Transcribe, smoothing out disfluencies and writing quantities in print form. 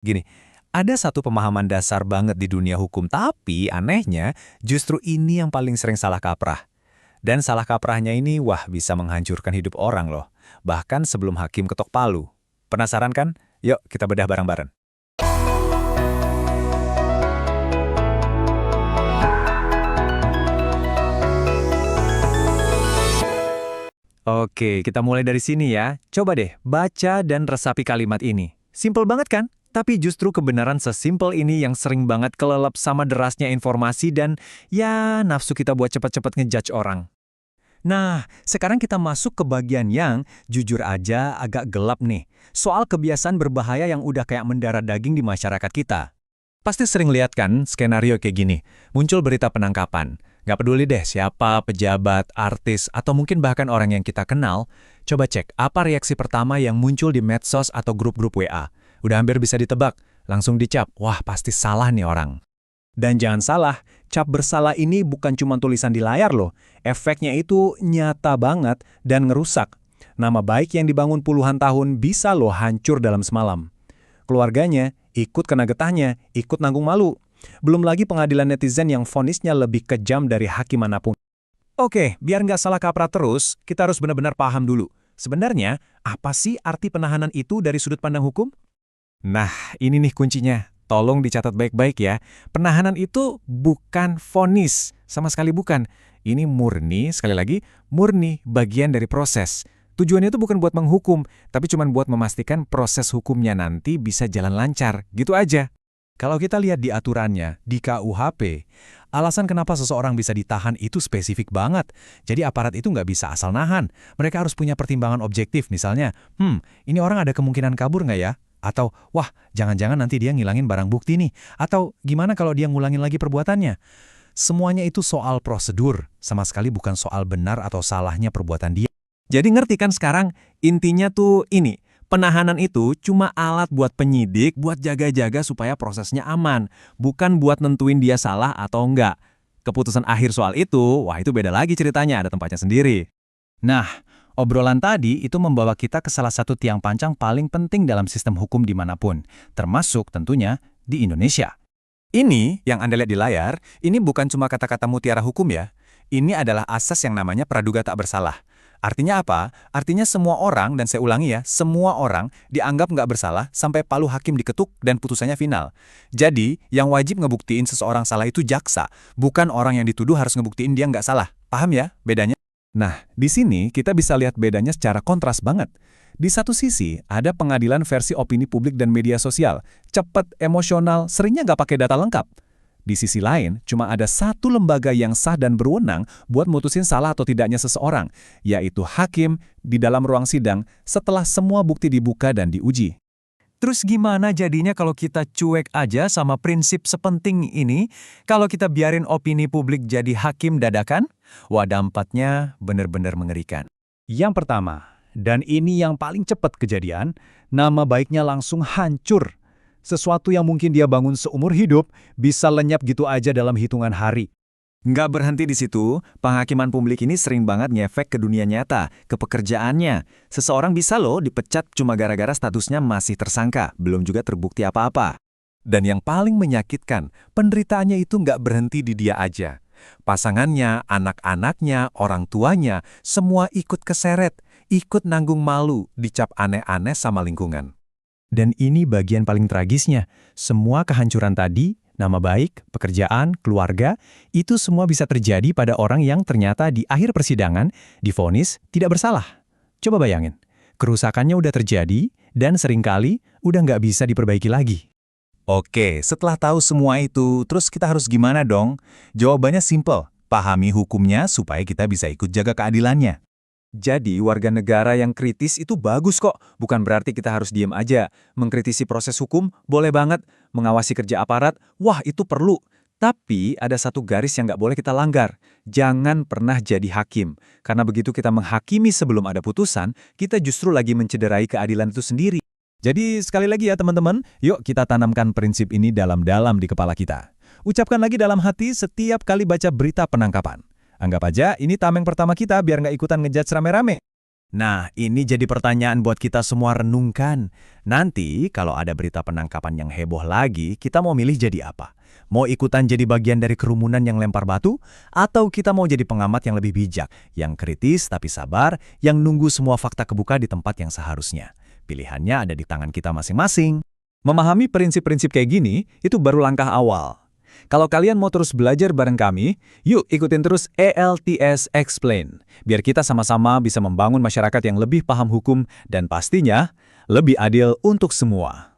Gini, ada satu pemahaman dasar banget di dunia hukum, tapi anehnya justru ini yang paling sering salah kaprah. Dan salah kaprahnya ini, wah bisa menghancurkan hidup orang loh. Bahkan sebelum hakim ketok palu. Penasaran kan? Yuk kita bedah bareng-bareng. Oke, kita mulai dari sini ya. Coba deh, baca dan resapi kalimat ini. Simpel banget kan? Tapi justru kebenaran sesimpel ini yang sering banget kelelep sama derasnya informasi dan ya nafsu kita buat cepat-cepat ngejudge orang. Nah, sekarang kita masuk ke bagian yang jujur aja agak gelap nih. Soal kebiasaan berbahaya yang udah kayak mendarah daging di masyarakat kita. Pasti sering lihat kan skenario kayak gini. Muncul berita penangkapan. Nggak peduli deh siapa, pejabat, artis, atau mungkin bahkan orang yang kita kenal. Coba cek apa reaksi pertama yang muncul di medsos atau grup-grup WA. Udah hampir bisa ditebak. Langsung dicap, wah pasti salah nih orang. Dan jangan salah, cap bersalah ini bukan cuma tulisan di layar loh. Efeknya itu nyata banget dan ngerusak. Nama baik yang dibangun puluhan tahun bisa loh hancur dalam semalam. Keluarganya ikut kena getahnya, ikut nanggung malu. Belum lagi pengadilan netizen yang vonisnya lebih kejam dari hakim manapun. Oke, biar nggak salah kaprah terus, kita harus benar-benar paham dulu. Sebenarnya, apa sih arti penahanan itu dari sudut pandang hukum? Nah, ini nih kuncinya. Tolong dicatat baik-baik ya. Penahanan itu bukan vonis, sama sekali bukan. Ini murni, sekali lagi, murni bagian dari proses. Tujuannya itu bukan buat menghukum, tapi cuma buat memastikan proses hukumnya nanti bisa jalan lancar, gitu aja. Kalau kita lihat di aturannya, di KUHP, alasan kenapa seseorang bisa ditahan itu spesifik banget. Jadi aparat itu nggak bisa asal nahan. Mereka harus punya pertimbangan objektif, misalnya, ini orang ada kemungkinan kabur nggak ya? Atau, wah, jangan-jangan nanti dia ngilangin barang bukti nih. Atau, gimana kalau dia ngulangin lagi perbuatannya? Semuanya itu soal prosedur, sama sekali bukan soal benar atau salahnya perbuatan dia. Jadi ngerti kan sekarang, intinya tuh ini, penahanan itu cuma alat buat penyidik, buat jaga-jaga supaya prosesnya aman, bukan buat nentuin dia salah atau enggak. Keputusan akhir soal itu, wah itu beda lagi ceritanya, ada tempatnya sendiri. Nah, obrolan tadi itu membawa kita ke salah satu tiang pancang paling penting dalam sistem hukum dimanapun, termasuk tentunya di Indonesia. Ini yang Anda lihat di layar, ini bukan cuma kata-kata mutiara hukum ya. Ini adalah asas yang namanya praduga tak bersalah. Artinya apa? Artinya semua orang, dan saya ulangi ya, semua orang dianggap nggak bersalah sampai palu hakim diketuk dan putusannya final. Jadi, yang wajib ngebuktiin seseorang salah itu jaksa, bukan orang yang dituduh harus ngebuktiin dia nggak salah. Paham ya bedanya? Nah, di sini kita bisa lihat bedanya secara kontras banget. Di satu sisi, ada pengadilan versi opini publik dan media sosial. Cepat, emosional, seringnya nggak pakai data lengkap. Di sisi lain, cuma ada satu lembaga yang sah dan berwenang buat mutusin salah atau tidaknya seseorang, yaitu hakim di dalam ruang sidang setelah semua bukti dibuka dan diuji. Terus gimana jadinya kalau kita cuek aja sama prinsip sepenting ini, kalau kita biarin opini publik jadi hakim dadakan? Wah, dampaknya benar-benar mengerikan. Yang pertama, dan ini yang paling cepat kejadian, nama baiknya langsung hancur. Sesuatu yang mungkin dia bangun seumur hidup bisa lenyap gitu aja dalam hitungan hari. Nggak berhenti di situ, penghakiman publik ini sering banget ngefek ke dunia nyata, ke pekerjaannya. Seseorang bisa loh dipecat cuma gara-gara statusnya masih tersangka, belum juga terbukti apa-apa. Dan yang paling menyakitkan, penderitaannya itu nggak berhenti di dia aja. Pasangannya, anak-anaknya, orang tuanya, semua ikut keseret, ikut nanggung malu, dicap aneh-aneh sama lingkungan. Dan ini bagian paling tragisnya, semua kehancuran tadi, nama baik, pekerjaan, keluarga, itu semua bisa terjadi pada orang yang ternyata di akhir persidangan divonis tidak bersalah. Coba bayangin, kerusakannya udah terjadi dan seringkali udah nggak bisa diperbaiki lagi. Oke, setelah tahu semua itu, terus kita harus gimana dong? Jawabannya simpel, pahami hukumnya supaya kita bisa ikut jaga keadilannya. Jadi, warga negara yang kritis itu bagus kok. Bukan berarti kita harus diem aja. Mengkritisi proses hukum, boleh banget. Mengawasi kerja aparat, wah itu perlu. Tapi, ada satu garis yang nggak boleh kita langgar. Jangan pernah jadi hakim. Karena begitu kita menghakimi sebelum ada putusan, kita justru lagi mencederai keadilan itu sendiri. Jadi, sekali lagi ya teman-teman, yuk kita tanamkan prinsip ini dalam-dalam di kepala kita. Ucapkan lagi dalam hati setiap kali baca berita penangkapan. Anggap aja ini tameng pertama kita biar nggak ikutan ngejudge rame-rame. Nah, ini jadi pertanyaan buat kita semua renungkan. Nanti, kalau ada berita penangkapan yang heboh lagi, kita mau milih jadi apa? Mau ikutan jadi bagian dari kerumunan yang lempar batu? Atau kita mau jadi pengamat yang lebih bijak, yang kritis tapi sabar, yang nunggu semua fakta kebuka di tempat yang seharusnya? Pilihannya ada di tangan kita masing-masing. Memahami prinsip-prinsip kayak gini, itu baru langkah awal. Kalau kalian mau terus belajar bareng kami, yuk ikutin terus ELTS Explain, biar kita sama-sama bisa membangun masyarakat yang lebih paham hukum dan pastinya lebih adil untuk semua.